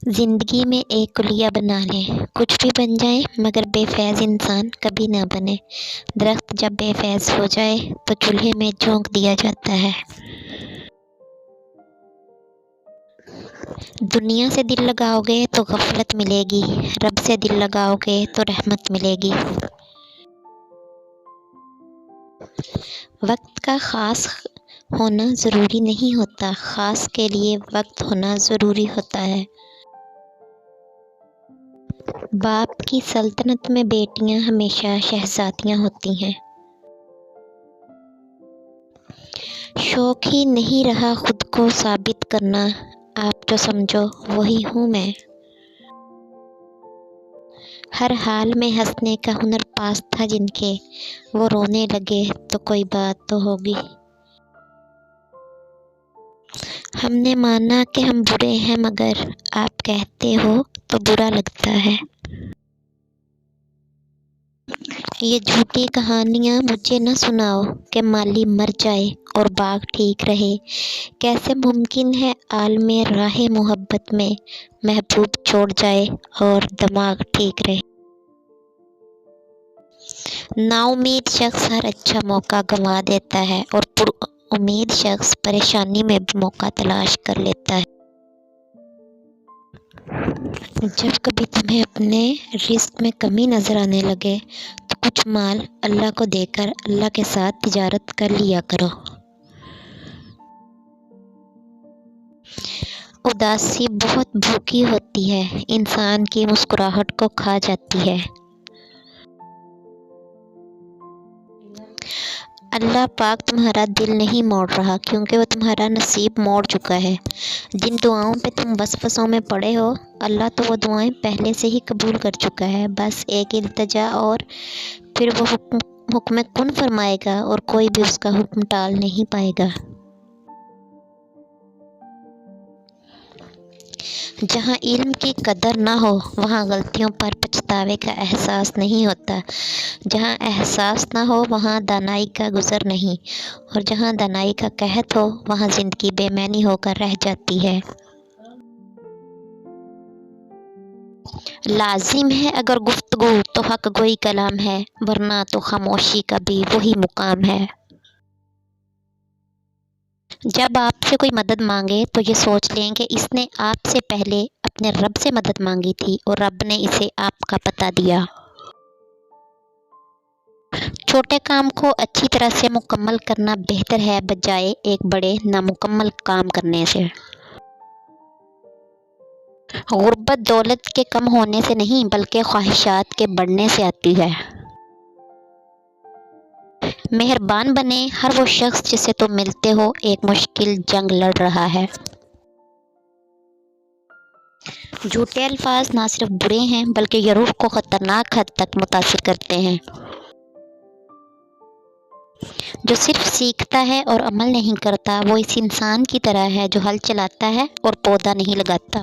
زندگی میں ایک کلیہ بنا لیں، کچھ بھی بن جائیں مگر بے فیض انسان کبھی نہ بنے۔ درخت جب بے فیض ہو جائے تو چولہے میں جھونک دیا جاتا ہے۔ دنیا سے دل لگاؤ گے تو غفلت ملے گی، رب سے دل لگاؤ گے تو رحمت ملے گی۔ وقت کا خاص ہونا ضروری نہیں ہوتا، خاص کے لیے وقت ہونا ضروری ہوتا ہے۔ باپ کی سلطنت میں بیٹیاں ہمیشہ شہزادیاں ہوتی ہیں۔ شوق ہی نہیں رہا خود کو ثابت کرنا، آپ جو سمجھو وہی ہوں میں۔ ہر حال میں ہنسنے کا ہنر پاس تھا جن کے، وہ رونے لگے تو کوئی بات تو ہوگی۔ ہم نے مانا کہ ہم برے ہیں مگر آپ کہتے ہو تو برا لگتا ہے۔ یہ جھوٹی کہانیاں مجھے نہ سناؤ کہ مالی مر جائے اور باغ ٹھیک رہے۔ کیسے ممکن ہے عالم راہ محبت میں محبوب چھوڑ جائے اور دماغ ٹھیک رہے۔ نا امید شخص ہر اچھا موقع گنوا دیتا ہے اور پر امید شخص پریشانی میں بھی موقع تلاش کر لیتا ہے۔ جب کبھی تمہیں اپنے رزق میں کمی نظر آنے لگے تو کچھ مال اللہ کو دے کر اللہ کے ساتھ تجارت کر لیا کرو۔ اداسی بہت بھوکی ہوتی ہے، انسان کی مسکراہٹ کو کھا جاتی ہے۔ اللہ پاک تمہارا دل نہیں موڑ رہا کیونکہ وہ تمہارا نصیب موڑ چکا ہے۔ جن دعاؤں پہ تم وسوسوں میں پڑے ہو، اللہ تو وہ دعائیں پہلے سے ہی قبول کر چکا ہے، بس ایک التجا اور پھر وہ حکم کن فرمائے گا اور کوئی بھی اس کا حکم ٹال نہیں پائے گا۔ جہاں علم کی قدر نہ ہو وہاں غلطیوں پر پچھتاوے کا احساس نہیں ہوتا، جہاں احساس نہ ہو وہاں دانائی کا گزر نہیں، اور جہاں دانائی کا قحط ہو وہاں زندگی بے معنی ہو کر رہ جاتی ہے۔ لازم ہے اگر گفتگو تو حق گوئی کلام ہے، ورنہ تو خاموشی کا بھی وہی مقام ہے۔ جب آپ سے کوئی مدد مانگے تو یہ سوچ لیں کہ اس نے آپ سے پہلے اپنے رب سے مدد مانگی تھی اور رب نے اسے آپ کا پتہ دیا۔ چھوٹے کام کو اچھی طرح سے مکمل کرنا بہتر ہے بجائے ایک بڑے نامکمل کام کرنے سے۔ غربت دولت کے کم ہونے سے نہیں بلکہ خواہشات کے بڑھنے سے آتی ہے۔ مہربان بنے ہر وہ شخص جسے تم ملتے ہو ایک مشکل جنگ لڑ رہا ہے۔ جھوٹے الفاظ نہ صرف برے ہیں بلکہ یہ روح کو خطرناک حد تک متاثر کرتے ہیں۔ جو صرف سیکھتا ہے اور عمل نہیں کرتا وہ اس انسان کی طرح ہے جو ہل چلاتا ہے اور پودا نہیں لگاتا۔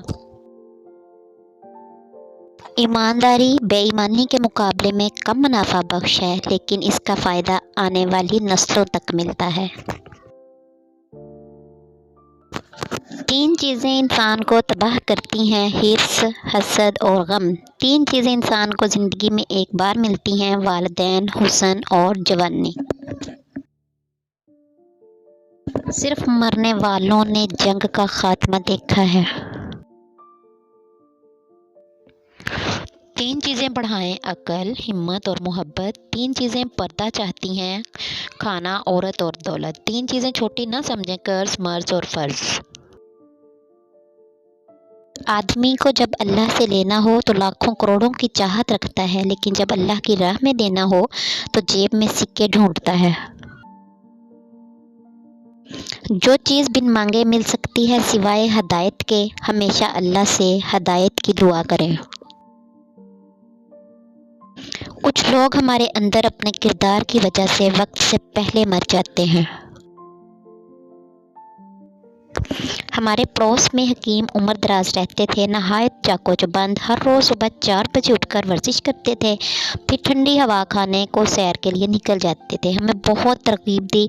ایمانداری بے ایمانی کے مقابلے میں کم منافع بخش ہے لیکن اس کا فائدہ آنے والی نسلوں تک ملتا ہے۔ تین چیزیں انسان کو تباہ کرتی ہیں، حرص، حسد اور غم۔ تین چیزیں انسان کو زندگی میں ایک بار ملتی ہیں، والدین، حسن اور جوانی۔ صرف مرنے والوں نے جنگ کا خاتمہ دیکھا ہے۔ تین چیزیں بڑھائیں عقل، ہمت اور محبت۔ تین چیزیں پردہ چاہتی ہیں، کھانا، عورت اور دولت۔ تین چیزیں چھوٹی نہ سمجھیں، قرض، مرض اور فرض۔ آدمی کو جب اللہ سے لینا ہو تو لاکھوں کروڑوں کی چاہت رکھتا ہے لیکن جب اللہ کی راہ میں دینا ہو تو جیب میں سکے ڈھونڈتا ہے۔ جو چیز بن مانگے مل سکتی ہے سوائے ہدایت کے، ہمیشہ اللہ سے ہدایت کی دعا کریں۔ کچھ لوگ ہمارے اندر اپنے کردار کی وجہ سے وقت سے پہلے مر جاتے ہیں۔ ہمارے پڑوس میں حکیم عمر دراز رہتے تھے، نہایت چاق و چوبند، ہر روز صبح 4 بجے اٹھ کر ورزش کرتے تھے، پھر ٹھنڈی ہوا کھانے کو سیر کے لیے نکل جاتے تھے۔ ہمیں بہت ترغیب دی،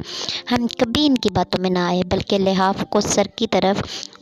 ہم کبھی ان کی باتوں میں نہ آئے بلکہ لحاف کو سر کی طرف